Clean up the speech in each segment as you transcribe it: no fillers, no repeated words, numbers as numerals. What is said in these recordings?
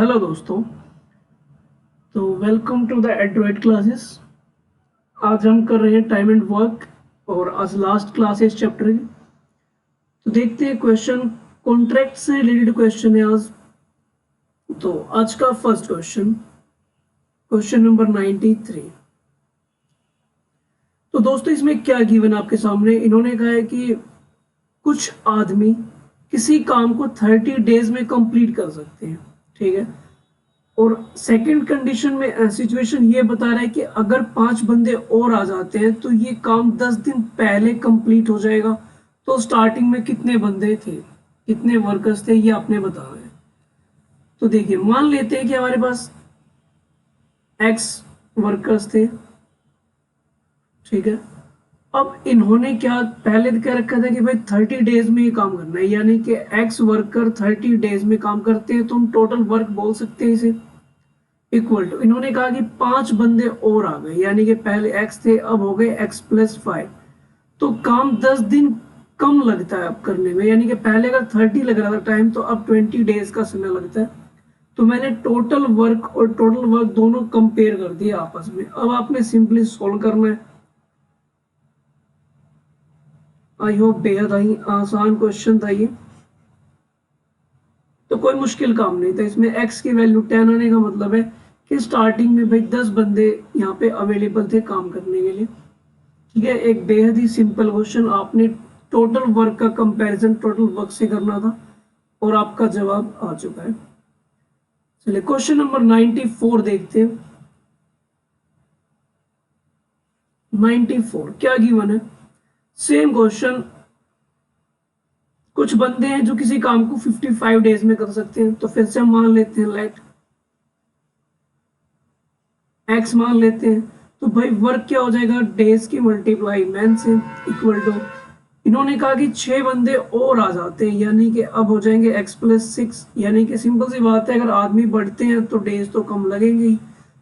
Hello दोस्तों। तो welcome to the Android classes. आज हम कर रहे हैं टाइम एंड वर्क और आज लास्ट क्लास है इस चैप्टर की। तो देखते हैं क्वेश्चन, कॉन्ट्रैक्ट से रिलेटेड क्वेश्चन है आज। तो आज का फर्स्ट क्वेश्चन, क्वेश्चन नंबर 93। तो दोस्तों इसमें क्या गिवन आपके सामने, इन्होंने कहा है कि कुछ आदमी किसी काम को 30 डेज में कंप्लीट कर सकते हैं, ठीक है। और सेकंड कंडीशन में सिचुएशन ये बता रहा है कि अगर 5 बंदे और आ जाते हैं तो ये काम 10 दिन पहले कंप्लीट हो जाएगा। तो स्टार्टिंग में कितने बंदे थे, कितने वर्कर्स थे, ये आपने बताना है। तो देखिए मान लेते हैं कि हमारे पास एक्स वर्कर्स थे, ठीक है। अब इन्होंने क्या पहले क्या रखा था कि भाई 30 डेज में ये काम करना है, यानी कि एक्स वर्कर 30 डेज में काम करते हैं तो हम टोटल वर्क बोल सकते हैं इसे इक्वल टू, इन्होंने कहा कि 5 बंदे और आ गए, यानी कि पहले एक्स थे अब हो गए x+5। तो काम 10 दिन कम लगता है अब करने में, यानी कि पहले अगर 30 लग रहा था टाइम तो अब 20 डेज का समय लगता है। तो मैंने टोटल वर्क और टोटल वर्क दोनों कंपेयर कर दिए आपस में। अब आपने सिंपली सोल्व करना है। आई होप बेहद ही आसान क्वेश्चन था ये, तो कोई मुश्किल काम नहीं था इसमें। x की वैल्यू 10 आने का मतलब है कि स्टार्टिंग में भाई 10 बंदे यहाँ पे अवेलेबल थे काम करने के लिए, ठीक है। एक बेहद ही सिंपल क्वेश्चन, आपने टोटल वर्क का कंपैरिजन टोटल वर्क से करना था और आपका जवाब आ चुका है। चलिए क्वेश्चन नंबर 94 देखते हैं। 94 क्या गिवन है, सेम क्वेश्चन। कुछ बंदे हैं जो किसी काम को 55 डेज में कर सकते हैं, तो फिर से हम मान लेते हैं लेट एक्स मान लेते हैं। तो भाई वर्क क्या हो जाएगा, डेज की मल्टीप्लाई मैन से इक्वल टू, इन्होंने कहा कि 6 बंदे और आ जाते हैं, यानी कि अब हो जाएंगे x+6, यानी कि सिंपल सी बात है अगर आदमी बढ़ते हैं तो डेज तो कम लगेंगे ही।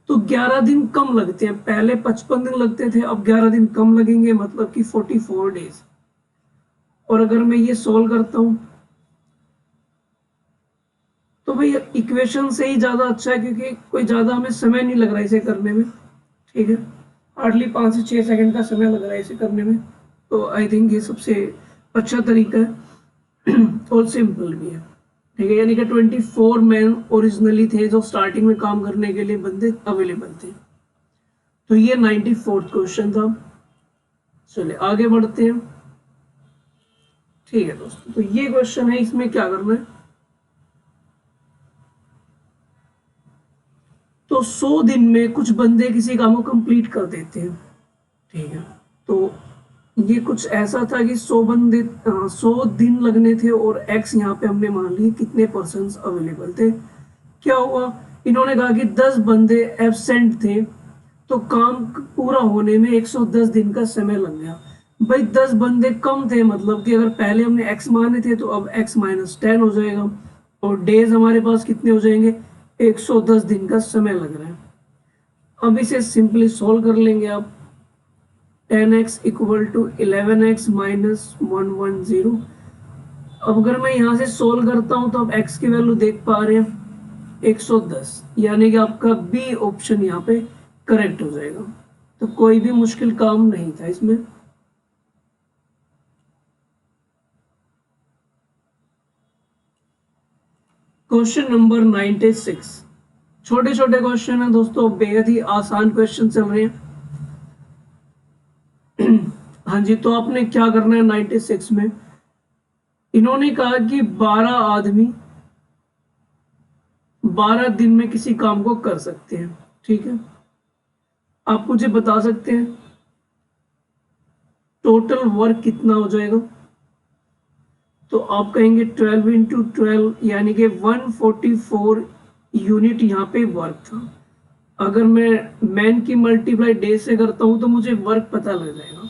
तो 11 दिन कम लगते हैं, पहले 55 दिन लगते थे अब 11 दिन कम लगेंगे, मतलब कि 44 डेज। और अगर मैं ये सोल्व करता हूं तो भाई इक्वेशन से ही ज्यादा अच्छा है, क्योंकि कोई ज्यादा हमें समय नहीं लग रहा इसे करने में, ठीक है। हार्डली 5 से 6 सेकंड का समय लग रहा है इसे करने में। तो आई थिंक ये सबसे अच्छा तरीका है और सिंपल भी है, ठीक है। यानी कि 24 मैन ओरिजिनली थे जो स्टार्टिंग में काम करने के लिए बंदे अवेलेबल थे। तो ये 94th क्वेश्चन था। चलिए आगे बढ़ते हैं, ठीक है दोस्तों। तो ये क्वेश्चन है, इसमें क्या करना है, तो 100 दिन में कुछ बंदे किसी काम को कंप्लीट कर देते हैं, ठीक है। तो ये कुछ ऐसा था कि 100 बंदे 100 दिन लगने थे और एक्स यहाँ पे हमने मान लिए कितने पर्सन अवेलेबल थे। क्या हुआ, इन्होंने कहा कि 10 बंदे एब्सेंट थे तो काम पूरा होने में 110 दिन का समय लग गया। भाई 10 बंदे कम थे, मतलब कि अगर पहले हमने x माने थे तो अब x-10 हो जाएगा और डेज हमारे पास कितने हो जाएंगे, 110 दिन का समय लग रहा है। अब इसे सिंपली सोल्व कर लेंगे आप। 10x equal to 11x minus 110। अब अगर मैं यहाँ से सोल्व करता हूँ तो आप x की वैल्यू देख पा रहे हैं 110, यानी कि आपका बी ऑप्शन यहाँ पे करेक्ट हो जाएगा। तो कोई भी मुश्किल काम नहीं था इसमें। क्वेश्चन नंबर 96, छोटे छोटे क्वेश्चन है दोस्तों, बेहद ही आसान क्वेश्चन चल रहे हैं। हाँ जी, तो आपने क्या करना है 96 में, इन्होंने कहा कि 12 आदमी 12 दिन में किसी काम को कर सकते हैं, ठीक है। आप मुझे बता सकते हैं टोटल वर्क कितना हो जाएगा। तो आप कहेंगे 12 इंटू 12, यानी कि 144 यूनिट यहाँ पे वर्क था। अगर मैं मैन की मल्टीप्लाई डे से करता हूं तो मुझे वर्क पता लग जाएगा।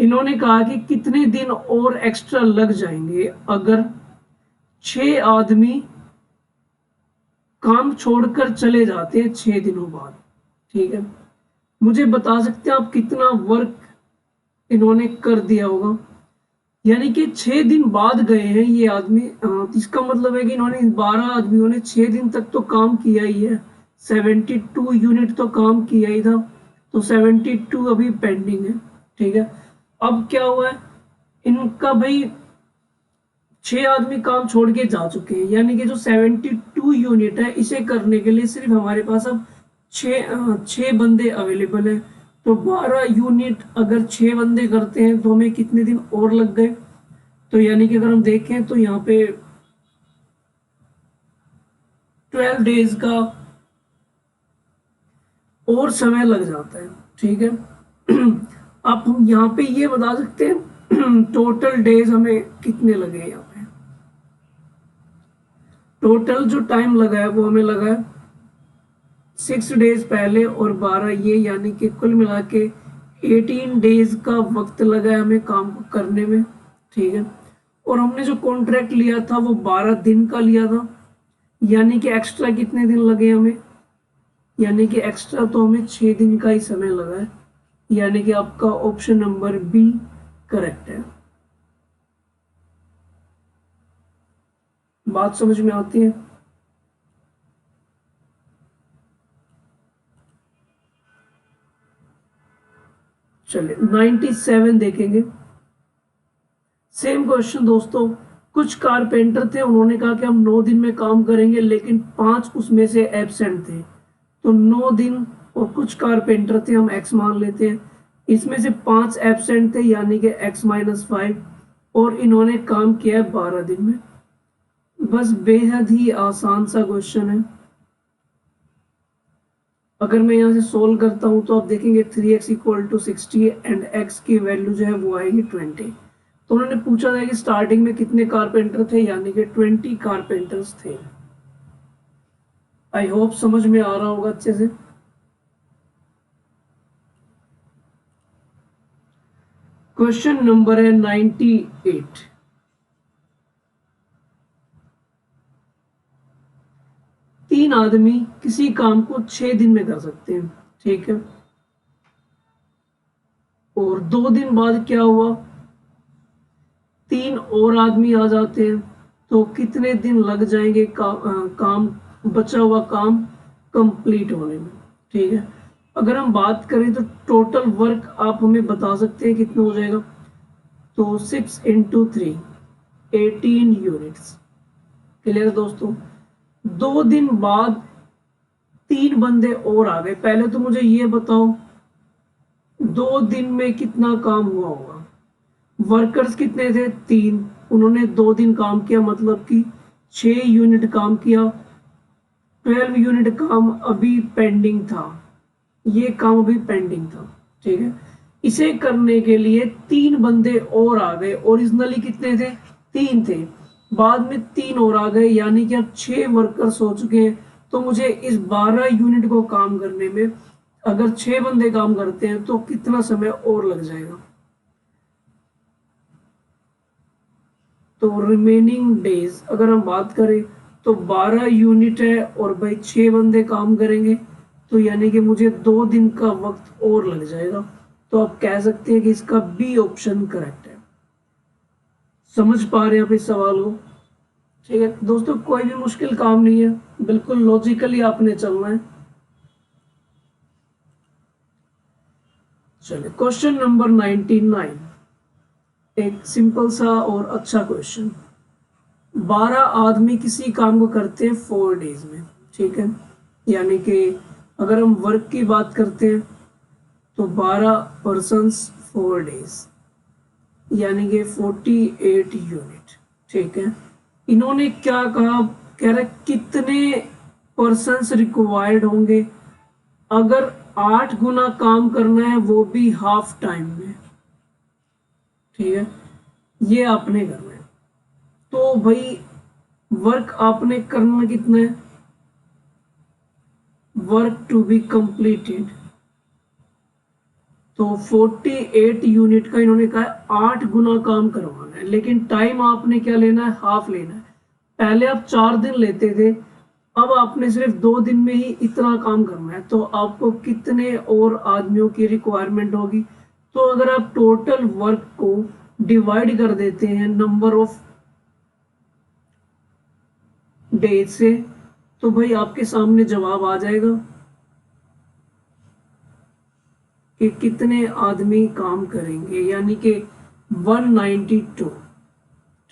इन्होंने कहा कि कितने दिन और एक्स्ट्रा लग जाएंगे अगर 6 आदमी काम छोड़कर चले जाते हैं 6 दिनों बाद, ठीक है। मुझे बता सकते हैं आप कितना वर्क इन्होंने कर दिया होगा। यानी कि 6 दिन बाद गए हैं ये आदमी। इसका मतलब है कि इन्होंने 12 आदमियों ने 6 दिन तक तो काम किया ही है। 72 यूनिट तो काम किया ही था, तो 72 अभी पेंडिंग है। ठीक है, अब क्या हुआ है, इनका भाई 6 आदमी काम छोड़ के जा चुके हैं, यानी कि जो 72 यूनिट है इसे करने के लिए सिर्फ हमारे पास अब छः बंदे अवेलेबल हैं। तो 12 यूनिट अगर 6 बंदे करते हैं तो हमें कितने दिन और लग गए। तो यानी कि अगर हम देखें तो यहाँ पे 12 डेज का और समय लग जाता है। ठीक है, अब हम यहाँ पे ये बता सकते हैं टोटल डेज हमें कितने लगे। यहाँ पे टोटल जो टाइम लगा है वो हमें लगा है 6 डेज पहले और 12 ये, यानी कि कुल मिला के 18 डेज का वक्त लगा है हमें काम को करने में। ठीक है, और हमने जो कॉन्ट्रैक्ट लिया था वो 12 दिन का लिया था, यानी कि एक्स्ट्रा कितने दिन लगे हमें, यानी कि एक्स्ट्रा तो हमें 6 दिन का ही समय लगा है, यानी कि आपका ऑप्शन नंबर बी करेक्ट है। बात समझ में आती है? चलिए 97 देखेंगे। सेम क्वेश्चन दोस्तों, कुछ कारपेंटर थे, उन्होंने कहा कि हम 9 दिन में काम करेंगे, लेकिन 5 उसमें से एब्सेंट थे। तो 9 दिन और कुछ कारपेंटर थे, हम x मान लेते हैं, इसमें से 5 एब्सेंट थे, यानी कि x-5, और इन्होंने काम किया है 12 दिन में। बस बेहद ही आसान सा क्वेश्चन है। अगर मैं यहाँ से सोल्व करता हूँ तो आप देखेंगे 3x = 60 एंड x की वैल्यू जो है वो आएगी 20। तो उन्होंने पूछा था कि स्टार्टिंग में कितने कारपेंटर थे, यानी कि 20 कारपेंटर्स थे। आई होप समझ में आ रहा होगा अच्छे से। क्वेश्चन नंबर है 98। तीन आदमी किसी काम को 6 दिन में कर सकते हैं। ठीक है, और 2 दिन बाद क्या हुआ, 3 और आदमी आ जाते हैं, तो कितने दिन लग जाएंगे काम बचा हुआ काम कंप्लीट होने में। ठीक है, अगर हम बात करें तो टोटल वर्क आप हमें बता सकते हैं कितना हो जाएगा। तो 6 × 3 18 यूनिट्स। क्लियर दोस्तों, 2 दिन बाद 3 बंदे और आ गए। पहले तो मुझे ये बताओ 2 दिन में कितना काम हुआ होगा। वर्कर्स कितने थे, 3, उन्होंने 2 दिन काम किया, मतलब कि 6 यूनिट काम किया। 12 यूनिट काम अभी पेंडिंग था, ये काम अभी पेंडिंग था। ठीक है, इसे करने के लिए 3 बंदे और आ गए। ओरिजिनली कितने थे, 3 थे, बाद में 3 और आ गए, यानी कि अब 6 वर्कर्स हो चुके हैं। तो मुझे इस 12 यूनिट को काम करने में अगर 6 बंदे काम करते हैं तो कितना समय और लग जाएगा। तो रिमेनिंग डेज अगर हम बात करें तो 12 यूनिट है और भाई 6 बंदे काम करेंगे, तो यानी कि मुझे 2 दिन का वक्त और लग जाएगा। तो आप कह सकते हैं कि इसका बी ऑप्शन करेक्ट है। समझ पा रहे हैं आप इस सवाल को? ठीक है दोस्तों, कोई भी मुश्किल काम नहीं है, बिल्कुल लॉजिकली आपने चलना है। चलिए क्वेश्चन नंबर 99, एक सिंपल सा और अच्छा क्वेश्चन। 12 आदमी किसी काम को करते हैं 4 डेज में। ठीक है, यानी कि अगर हम वर्क की बात करते हैं तो 12 पर्सन्स 4 डेज, यानी कि 48 यूनिट। ठीक है, इन्होंने क्या कहा, कह रहा कितने पर्सन्स रिक्वायर्ड होंगे अगर 8 गुना काम करना है, वो भी हाफ टाइम में। ठीक है, ये आपने करना है। तो भाई वर्क आपने करना कितना है, वर्क टू बी कंप्लीटेड, तो 48 यूनिट का इन्होंने कहा 8 गुना काम करवाना है, लेकिन टाइम आपने क्या लेना है, हाफ लेना है। पहले आप 4 दिन लेते थे, अब आपने सिर्फ 2 दिन में ही इतना काम करना है, तो आपको कितने और आदमियों की रिक्वायरमेंट होगी। तो अगर आप टोटल वर्क को डिवाइड कर देते हैं नंबर ऑफ डेज से, तो भाई आपके सामने जवाब आ जाएगा कि कितने आदमी काम करेंगे, यानी कि 192।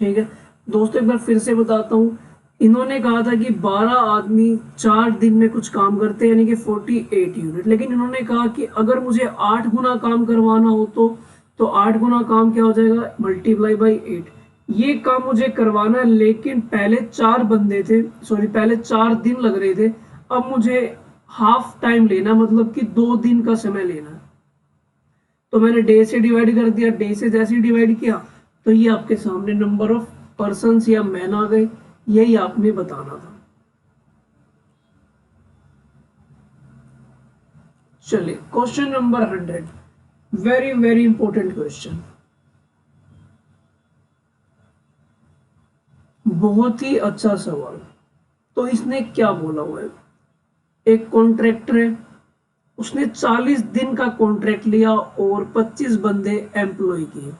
ठीक है दोस्तों, एक बार फिर से बताता हूँ। इन्होंने कहा था कि 12 आदमी 4 दिन में कुछ काम करते हैं, यानी कि 48 यूनिट। लेकिन इन्होंने कहा कि अगर मुझे 8 गुना काम करवाना हो तो 8 गुना काम क्या हो जाएगा, मल्टीप्लाई बाई 8। ये काम मुझे करवाना है, लेकिन पहले 4 बंदे थे, सॉरी पहले 4 दिन लग रहे थे, अब मुझे हाफ टाइम लेना, मतलब कि 2 दिन का समय लेना। तो मैंने डे से डिवाइड कर दिया, डे से जैसे ही डिवाइड किया तो ये आपके सामने नंबर ऑफ पर्सन्स या मैन आ गए। यही आपने बताना था। चलिए question number 100, very very important question, बहुत ही अच्छा सवाल। तो इसने क्या बोला हुआ है, एक कॉन्ट्रैक्टर है, उसने 40 दिन का कॉन्ट्रैक्ट लिया और 25 बंदे एम्प्लॉय किए।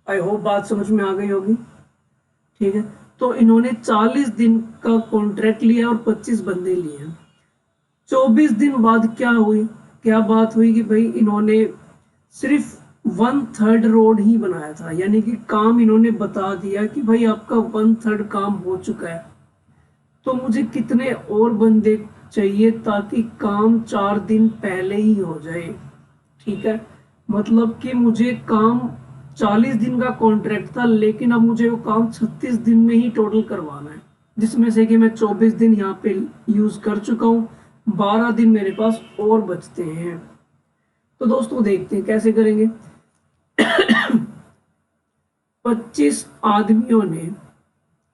आई होप बात समझ में आ गई होगी। ठीक है, तो इन्होंने 40 दिन का कॉन्ट्रैक्ट लिया और 25 बंदे लिए। 24 दिन बाद क्या बात हुई कि भाई इन्होंने सिर्फ 1/3 रोड ही बनाया था, यानी कि काम इन्होंने बता दिया कि भाई आपका 1/3 काम हो चुका है, तो मुझे कितने और बंदे चाहिए ताकि काम 4 दिन पहले ही हो जाए। ठीक है, मतलब कि मुझे काम 40 दिन का कॉन्ट्रैक्ट था, लेकिन अब मुझे वो काम 36 दिन में ही टोटल करवाना है, जिसमें से कि मैं 24 दिन यहाँ पे यूज कर चुका हूँ, 12 दिन मेरे पास और बचते हैं। तो दोस्तों देखते हैं कैसे करेंगे। 25 आदमियों ने,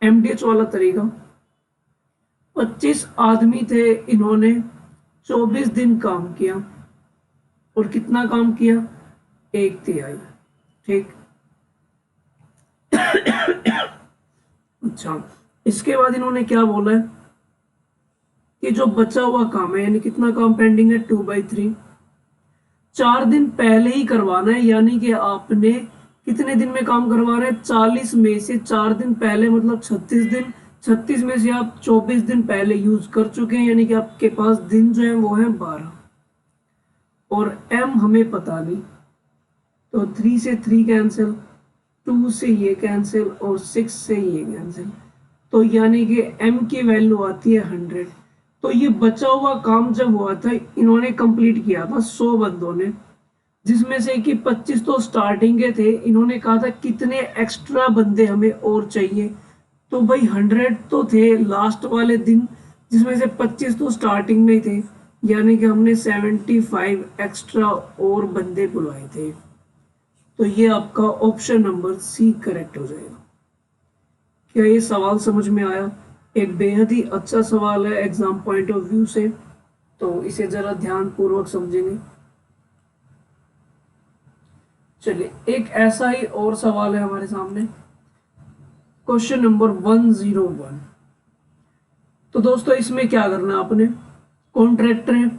एमडीएच वाला तरीका, 25 आदमी थे, इन्होंने 24 दिन काम किया और कितना काम किया, 1/3। ठीक, अच्छा इसके बाद इन्होंने क्या बोला है कि जो बचा हुआ काम है, यानी कितना काम पेंडिंग है, 2/3, 4 दिन पहले ही करवाना है, यानी कि आपने कितने दिन में काम करवाना है, 40 में से 4 दिन पहले मतलब 36 दिन, 36 में से आप 24 दिन पहले यूज कर चुके हैं, यानी कि आपके पास दिन जो है वो है 12, और एम हमें पता नहीं, तो 3 से 3 कैंसिल, 2 से ये कैंसिल और 6 से ये कैंसिल, तो यानी कि m की वैल्यू आती है 100। तो ये बचा हुआ काम जब हुआ था, इन्होंने कंप्लीट किया था 100 बंदों ने, जिसमें से कि 25 तो स्टार्टिंग के थे। इन्होंने कहा था कितने एक्स्ट्रा बंदे हमें और चाहिए, तो भाई 100 तो थे लास्ट वाले दिन, जिसमें से 25 तो स्टार्टिंग में थे, यानी कि हमने 75 एक्स्ट्रा और बंदे बुलाए थे। तो ये आपका ऑप्शन नंबर सी करेक्ट हो जाएगा। क्या ये सवाल समझ में आया? एक बेहद ही अच्छा सवाल है एग्जाम पॉइंट ऑफ व्यू से, तो इसे जरा ध्यान पूर्वक समझेंगे। चलिए एक ऐसा ही और सवाल है हमारे सामने, क्वेश्चन नंबर 101। तो दोस्तों इसमें क्या करना है आपने, कॉन्ट्रैक्टर है,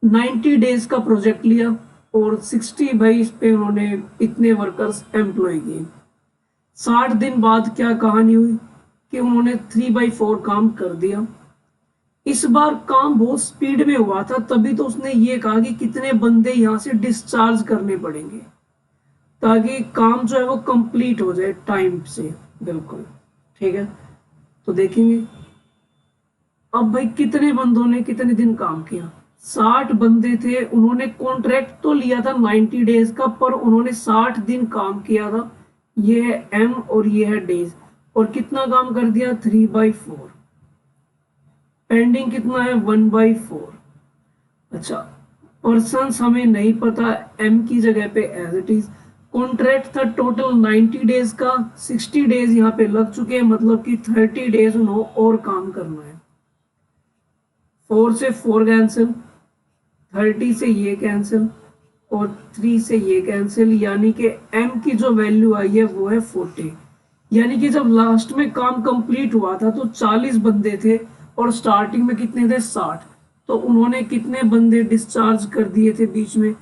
90 डेज का प्रोजेक्ट लिया और 60 भाई इस पे उन्होंने इतने वर्कर्स एम्प्लॉय किए। 60 दिन बाद क्या कहानी हुई कि उन्होंने 3/4 काम कर दिया। इस बार काम बहुत स्पीड में हुआ था, तभी तो उसने ये कहा कि कितने बंदे यहाँ से डिस्चार्ज करने पड़ेंगे ताकि काम जो है वो कंप्लीट हो जाए टाइम से, बिल्कुल। ठीक है, तो देखेंगे अब भाई कितने बंदों ने कितने दिन काम किया। 60 बंदे थे, उन्होंने कॉन्ट्रैक्ट तो लिया था 90 डेज का, पर उन्होंने 60 दिन काम किया था। ये है एम और ये है डेज, और कितना काम कर दिया, 3/4। पेंडिंग कितना है, 1/4। अच्छा पर्सन्स हमें नहीं पता, एम की जगह पे एज इट इज। कॉन्ट्रैक्ट था टोटल 90 डेज का, 60 डेज यहाँ पे लग चुके हैं, मतलब कि 30 डेज उन्होंने और काम करना है। 4 से 4 कैंसिल, 30 से ये कैंसिल और 3 से ये कैंसिल, यानी कि m की जो वैल्यू आई है वो है 40। यानी कि जब लास्ट में काम कंप्लीट हुआ था तो 40 बंदे थे और स्टार्टिंग में कितने थे, 60। तो उन्होंने कितने बंदे डिस्चार्ज कर दिए थे बीच में,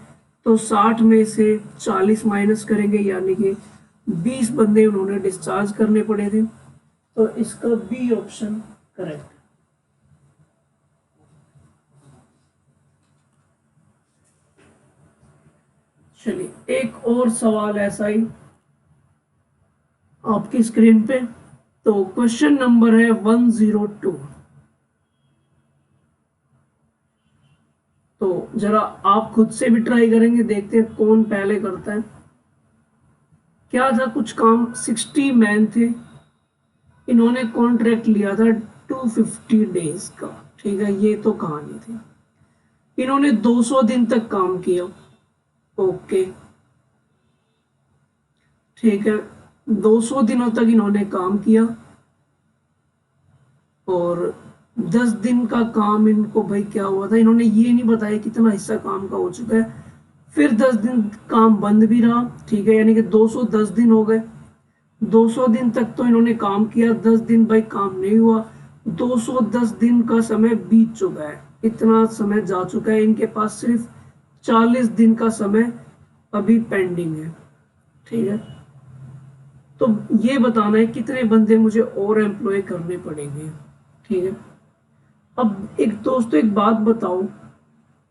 तो 60 में से 40 माइनस करेंगे, यानी कि 20 बंदे उन्होंने डिस्चार्ज करने पड़े थे। तो इसका बी ऑप्शन करेक्ट। चलिए एक और सवाल ऐसा ही आपकी स्क्रीन पे। तो क्वेश्चन नंबर है 102। तो जरा आप खुद से भी ट्राई करेंगे, देखते हैं कौन पहले करता है। क्या था, कुछ काम 60 मैन थे, इन्होंने कॉन्ट्रैक्ट लिया था 250 डेज का। ठीक है, ये तो कहानी थी। इन्होंने 200 दिन तक काम किया। ओके, ठीक है, 200 दिनों तक इन्होंने काम किया और 10 दिन का काम इनको भाई क्या हुआ था, इन्होंने ये नहीं बताया कितना हिस्सा काम का हो चुका है। फिर 10 दिन काम बंद भी रहा। ठीक है, यानी कि 210 दिन हो गए। 200 दिन तक तो इन्होंने काम किया, 10 दिन भाई काम नहीं हुआ। 210 दिन का समय बीत चुका है, इतना समय जा चुका है, इनके पास सिर्फ 40 दिन का समय अभी पेंडिंग है। ठीक है, तो ये बताना है कितने बंदे मुझे और एम्प्लॉय करने पड़ेंगे। ठीक है, अब एक दोस्तों एक बात बताओ,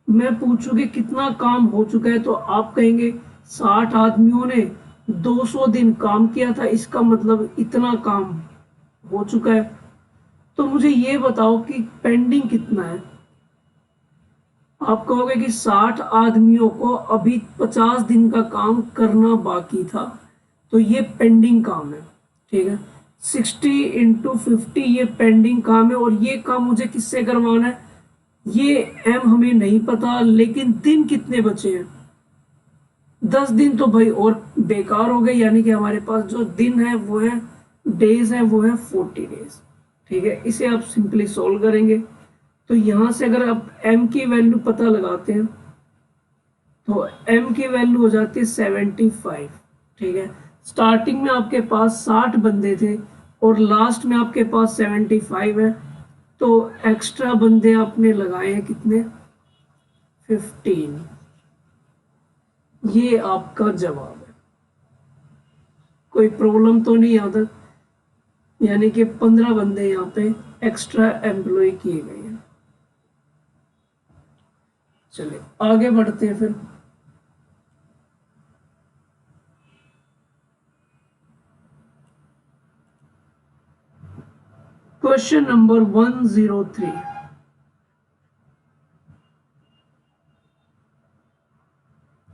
मैं पूछूंगी कितना काम हो चुका है तो आप कहेंगे 60 आदमियों ने 200 दिन काम किया था, इसका मतलब इतना काम हो चुका है। तो मुझे ये बताओ कि पेंडिंग कितना है। आप कहोगे कि 60 आदमियों को अभी 50 दिन का काम करना बाकी था, तो ये पेंडिंग काम है। ठीक है, 60 × 50 ये पेंडिंग काम है और ये काम मुझे किससे करवाना है, ये एम हमें नहीं पता, लेकिन दिन कितने बचे हैं, 10 दिन तो भाई और बेकार हो गए, यानी कि हमारे पास जो दिन है वो है, डेज है वो है 40 डेज। ठीक है, इसे आप सिंपली सॉल्व करेंगे। तो यहां से अगर आप m की वैल्यू पता लगाते हैं तो m की वैल्यू हो जाती है 75। ठीक है, स्टार्टिंग में आपके पास 60 बंदे थे और लास्ट में आपके पास 75 है, तो एक्स्ट्रा बंदे आपने लगाए हैं कितने, 15। ये आपका जवाब है। कोई प्रॉब्लम तो नहीं आता, यानी कि 15 बंदे यहाँ पे एक्स्ट्रा एम्प्लॉय किए गए हैं। चलिए आगे बढ़ते हैं फिर। Question number 103।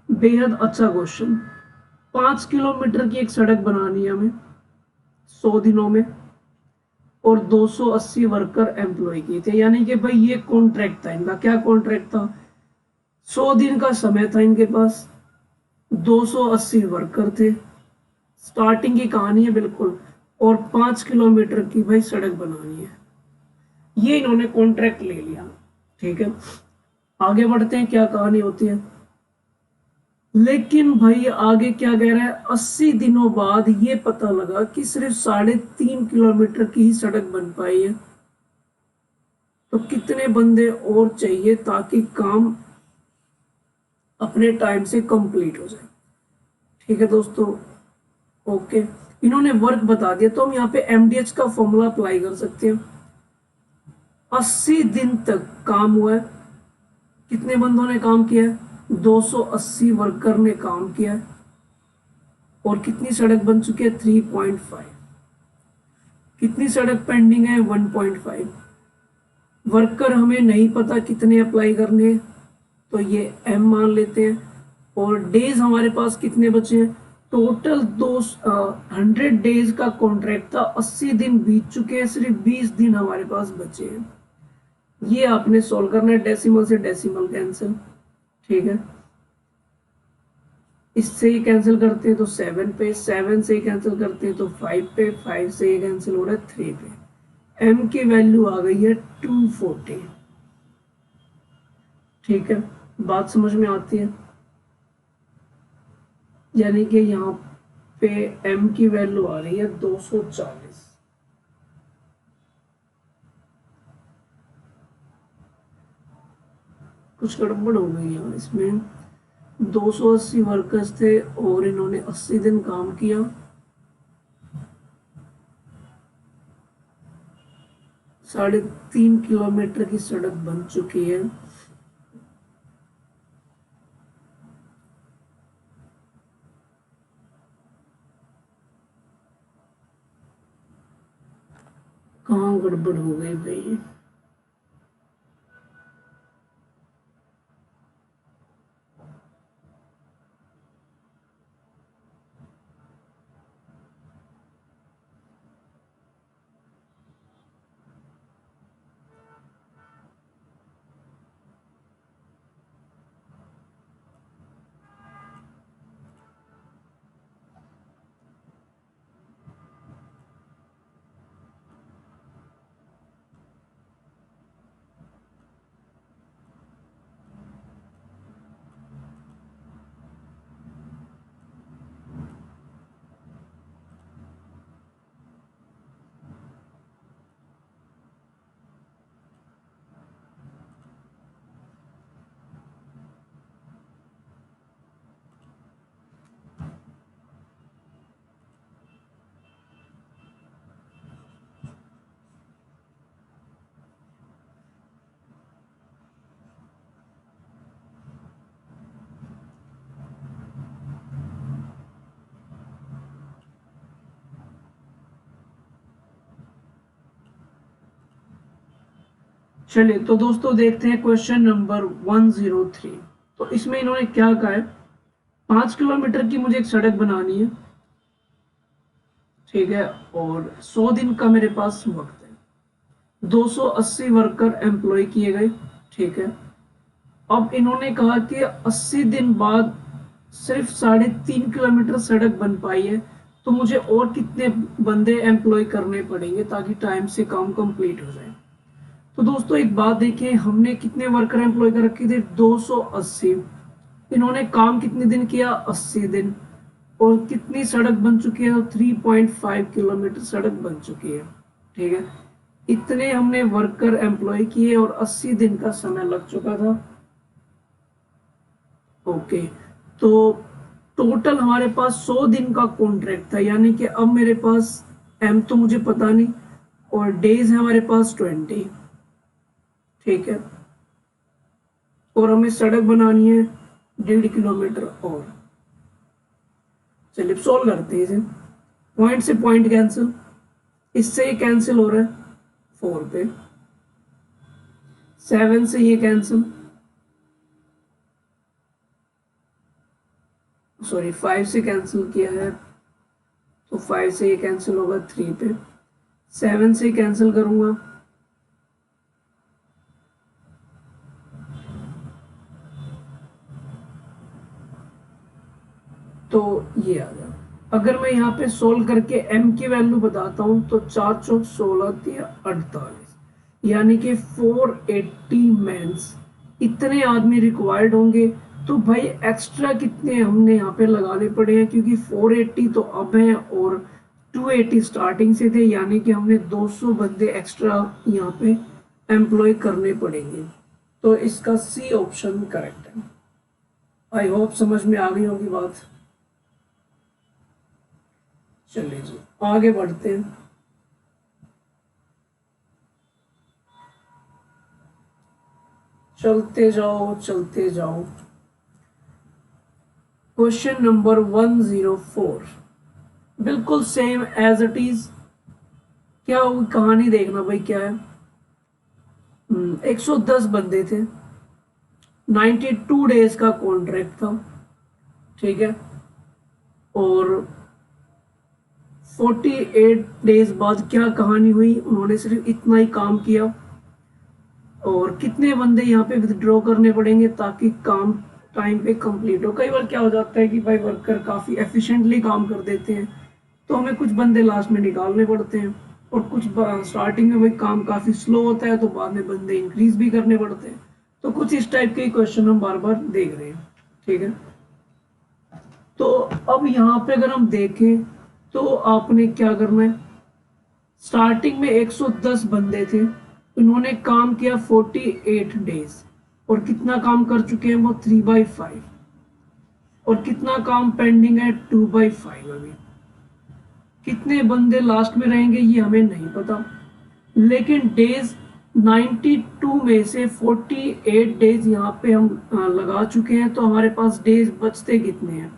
बेहद अच्छा क्वेश्चन। 5 किलोमीटर की एक सड़क बनानी है हमें 100 दिनों में और 280 वर्कर एम्प्लॉय किए थे, यानी कि भाई ये कॉन्ट्रैक्ट था इनका। क्या कॉन्ट्रैक्ट था, 100 दिन का समय था इनके पास, 280 वर्कर थे, स्टार्टिंग की कहानी है बिल्कुल, और 5 किलोमीटर की भाई सड़क बनानी है। ये इन्होंने कॉन्ट्रैक्ट ले लिया। ठीक है, आगे बढ़ते हैं, क्या कहानी होती है। लेकिन भाई आगे क्या कह रहा है, 80 दिनों बाद ये पता लगा कि सिर्फ 3.5 किलोमीटर की ही सड़क बन पाई है। तो कितने बंदे और चाहिए ताकि काम अपने टाइम से कंप्लीट हो जाए। ठीक है दोस्तों, ओके, इन्होंने वर्क बता दिया, तो हम यहाँ पे एमडीएच का फॉर्मूला अप्लाई कर सकते हैं। 80 दिन तक काम हुआ है, कितने बंदों ने काम किया है, 280 वर्कर ने काम किया है, और कितनी सड़क बन चुकी है, 3.5। कितनी सड़क पेंडिंग है, 1.5। वर्कर हमें नहीं पता कितने अप्लाई करने हैं, तो ये एम मान लेते हैं। और डेज हमारे पास कितने बचे हैं, टोटल 100 डेज का कॉन्ट्रैक्ट था, 80 दिन बीत चुके हैं, सिर्फ 20 दिन हमारे पास बचे हैं। ये आपने सॉल्व करना है, डेसिमल से डेसिमल कैंसिल। ठीक है, इससे ही कैंसिल करते हैं तो 7 पे, 7 से ही कैंसिल करते हैं तो 5 पे, 5 से ही कैंसिल हो रहा है 3 पे। एम की वैल्यू आ गई है 240। ठीक है, बात समझ में आती है, यानी कि यहाँ पे m की वैल्यू आ रही है 240। कुछ गड़बड़ हो गई यहाँ, इसमें 280 वर्कर्स थे और इन्होंने 80 दिन काम किया, 3.5 किलोमीटर की सड़क बन चुकी है। कहाँ गड़बड़ हो गई भाई? चलिए तो दोस्तों देखते हैं क्वेश्चन नंबर 103। तो इसमें इन्होंने क्या कहा है, 5 किलोमीटर की मुझे एक सड़क बनानी है, ठीक है, और 100 दिन का मेरे पास वक्त है, 280 वर्कर एम्प्लॉय किए गए, ठीक है। अब इन्होंने कहा कि 80 दिन बाद सिर्फ 3.5 किलोमीटर सड़क बन पाई है, तो मुझे और कितने बंदे एम्प्लॉय करने पड़ेंगे ताकि टाइम से काम कंप्लीट हो जाए। तो दोस्तों एक बात देखिए, हमने कितने वर्कर एम्प्लॉय कर रखे थे? 280। इन्होंने काम कितने दिन किया? 80 दिन। और कितनी सड़क बन चुकी है? 3.5 किलोमीटर सड़क बन चुकी है, ठीक है। इतने हमने वर्कर एम्प्लॉय किए और 80 दिन का समय लग चुका था। ओके, तो टोटल हमारे पास 100 दिन का कॉन्ट्रैक्ट था, यानी कि अब मेरे पास एम तो मुझे पता नहीं, और डेज है हमारे पास 20, ठीक है। और हमें सड़क बनानी है 1.5 किलोमीटर और। चलिए सॉल्व करते हैं इसे। पॉइंट से पॉइंट कैंसिल, इससे ये कैंसिल हो रहा है 4 पे, 7 से ये कैंसिल, सॉरी 5 से कैंसिल किया है, तो 5 से ये कैंसिल होगा 3 पे, 7 से कैंसिल करूंगा, तो ये आ गया। अगर मैं यहाँ पे सोल्व करके m की वैल्यू बताता हूँ तो 4 चौक 16 48, यानी कि 480 मेंस इतने आदमी रिक्वायर्ड होंगे। तो भाई एक्स्ट्रा कितने हमने यहाँ पे लगाने पड़े हैं, क्योंकि 480 तो अब है और 280 स्टार्टिंग से थे, यानी कि हमने 200 बंदे एक्स्ट्रा यहाँ पे एम्प्लॉय करने पड़ेंगे। तो इसका सी ऑप्शन करेक्ट है। आई होप समझ में आ गई होगी बात। चलिए जी आगे बढ़ते हैं। चलते जाओ चलते जाओ। क्वेश्चन नंबर 104 बिल्कुल सेम एज इट इज। क्या हुई कहानी देखना भाई क्या है। 110 बंदे थे, 92 डेज का कॉन्ट्रैक्ट था, ठीक है। और 48 डेज बाद क्या कहानी हुई, उन्होंने सिर्फ इतना ही काम किया। और कितने बंदे यहाँ पे विथड्रॉ करने पड़ेंगे ताकि काम टाइम पे कंप्लीट हो। कई बार क्या हो जाता है कि भाई वर्कर काफ़ी एफिशिएंटली काम कर देते हैं, तो हमें कुछ बंदे लास्ट में निकालने पड़ते हैं, और कुछ स्टार्टिंग में भाई काम काफ़ी स्लो होता है तो बाद में बंदे इंक्रीज भी करने पड़ते हैं। तो कुछ इस टाइप के क्वेश्चन हम बार बार देख रहे हैं, ठीक है। तो अब यहाँ पे अगर हम देखें तो आपने क्या करना है, स्टार्टिंग में 110 बंदे थे, उन्होंने काम किया 48 डेज, और कितना काम कर चुके हैं वो 3/5, और कितना काम पेंडिंग है 2/5। अभी कितने बंदे लास्ट में रहेंगे ये हमें नहीं पता, लेकिन डेज 92 में से 48 डेज यहाँ पे हम लगा चुके हैं, तो हमारे पास डेज बचते कितने हैं?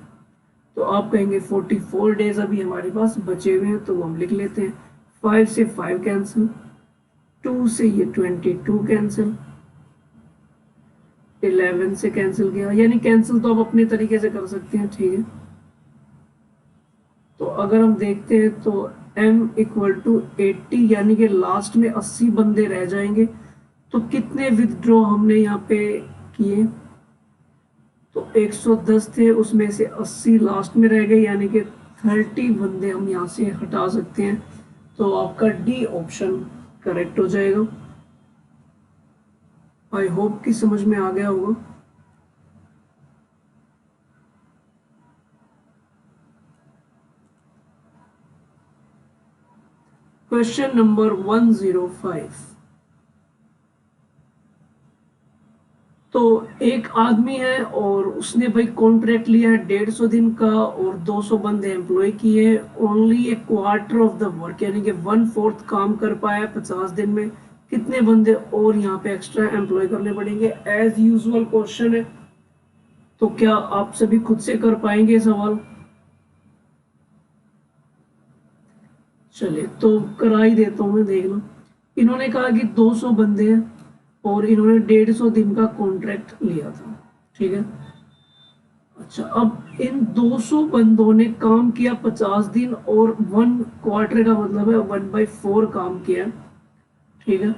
तो आप कहेंगे 44 डेज अभी हमारे पास बचे हुए हैं, तो वो हम लिख लेते हैं। 5 से 5 कैंसिल, 2 से ये 22 कैंसिल, 11 से कैंसिल किया, यानी कैंसिल तो आप अपने तरीके से कर सकते हैं, ठीक है। तो अगर हम देखते हैं तो m इक्वल टू 80, यानी कि लास्ट में 80 बंदे रह जाएंगे। तो कितने विदड्रॉ हमने यहाँ पे किए? तो 110 थे, उसमें से 80 लास्ट में रह गए, यानी कि 30 बंदे हम यहाँ से हटा सकते हैं। तो आपका डी ऑप्शन करेक्ट हो जाएगा। आई होप कि समझ में आ गया होगा। Question number 105। तो एक आदमी है और उसने भाई कॉन्ट्रैक्ट लिया है 150 दिन का और 200 बंदे एम्प्लॉय किए, only A quarter of the work, यानी कि 1/4 काम कर पाया 50 दिन में। कितने बंदे और यहाँ पे एक्स्ट्रा एम्प्लॉय करने पड़ेंगे? एज यूजुअल क्वेश्चन है, तो क्या आप सभी खुद से कर पाएंगे सवाल? चलिए तो करा ही देता हूँ मैं, देख लो। इन्होंने कहा कि 200 बंदे हैं और इन्होंने 150 दिन का कॉन्ट्रैक्ट लिया था, ठीक है। अच्छा, अब इन 200 बंदों ने काम किया 50 दिन और 1/4 का मतलब है 1/4 काम किया, ठीक है।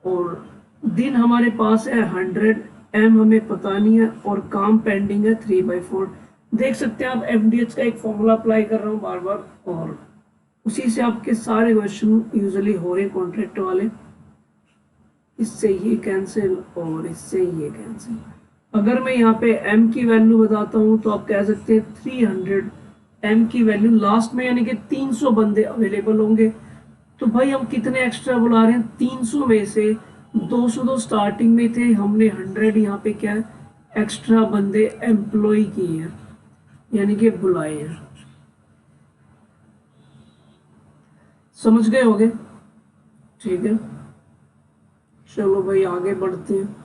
और दिन हमारे पास है 100, एम हमें पता नहीं है और काम पेंडिंग है 3/4। देख सकते हैं आप एफडीएच का एक फॉर्मूला अप्लाई कर रहा हूँ बार बार, और उसी से आपके सारे क्वेश्चन यूजुअली हो रहे कॉन्ट्रैक्ट वाले। इससे ये कैंसिल और इससे ये कैंसिल। अगर मैं यहाँ पे m की वैल्यू बताता हूँ तो आप कह सकते हैं 300 m की वैल्यू लास्ट में, यानी कि 300 बंदे अवेलेबल होंगे। तो भाई हम कितने एक्स्ट्रा बुला रहे हैं? 300 में से 200 तो स्टार्टिंग में थे, हमने 100 यहाँ पे क्या एक्स्ट्रा बंदे एम्प्लॉय किए हैं, यानी कि बुलाए हैं। समझ गए होगे? ठीक है, चलो भाई आगे बढ़ते हैं।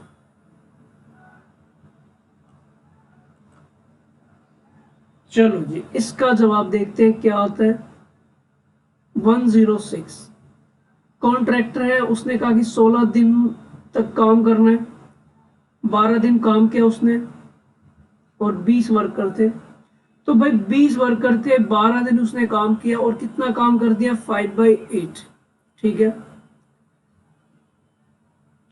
चलो जी, इसका जवाब देखते हैं क्या आता है। 106 कॉन्ट्रैक्टर है, उसने कहा कि 16 दिन तक काम करना है, 12 दिन काम किया उसने और 20 वर्कर थे। तो भाई 20 वर्कर थे, 12 दिन उसने काम किया और कितना काम कर दिया? 5/8, ठीक है।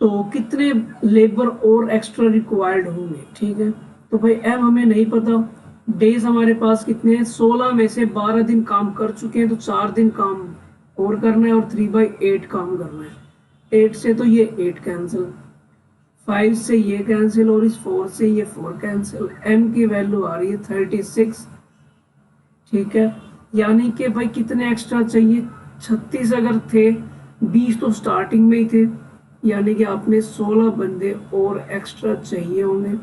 तो कितने लेबर और एक्स्ट्रा रिक्वायर्ड होंगे, ठीक है। तो भाई एम हमें नहीं पता, डेज हमारे पास कितने हैं? 16 में से 12 दिन काम कर चुके हैं, तो 4 दिन काम और करना है और 3/8 काम करना है। 8 से तो ये 8 कैंसिल, 5 से ये कैंसिल और इस 4 से ये 4 कैंसिल। एम की वैल्यू आ रही है 36, ठीक है। यानी कि भाई कितने एक्स्ट्रा चाहिए? 36 अगर थे, 20 तो स्टार्टिंग में ही थे, यानी कि आपने 16 बंदे और एक्स्ट्रा चाहिए होंगे।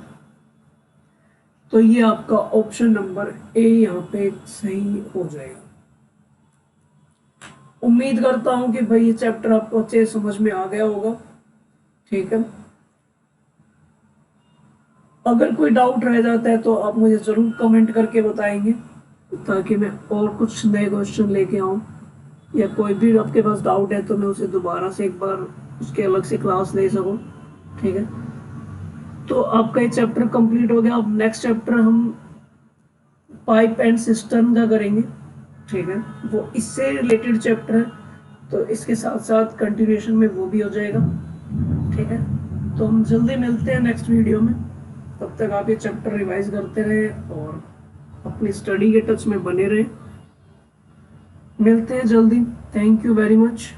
तो ये आपका ऑप्शन नंबर ए यहाँ पे सही हो जाएगा। उम्मीद करता हूं कि भाई ये चैप्टर आपको अच्छे समझ में आ गया होगा, ठीक है। अगर कोई डाउट रह जाता है तो आप मुझे जरूर कमेंट करके बताएंगे, ताकि मैं और कुछ नए क्वेश्चन लेके आऊं, या कोई भी आपके पास डाउट है तो मैं उसे दोबारा से एक बार उसके अलग से क्लास ले सकूं, ठीक है। तो आपका ये चैप्टर कंप्लीट हो गया। अब नेक्स्ट चैप्टर हम पाइप एंड सिस्टम का करेंगे, ठीक है। वो इससे रिलेटेड चैप्टर है, तो इसके साथ साथ कंटिन्यूएशन में वो भी हो जाएगा, ठीक है। तो हम जल्दी मिलते हैं नेक्स्ट वीडियो में। तब तक आप ये चैप्टर रिवाइज करते रहे और अपनी स्टडी के टच में बने रहे। मिलते हैं जल्दी। Thank you very much.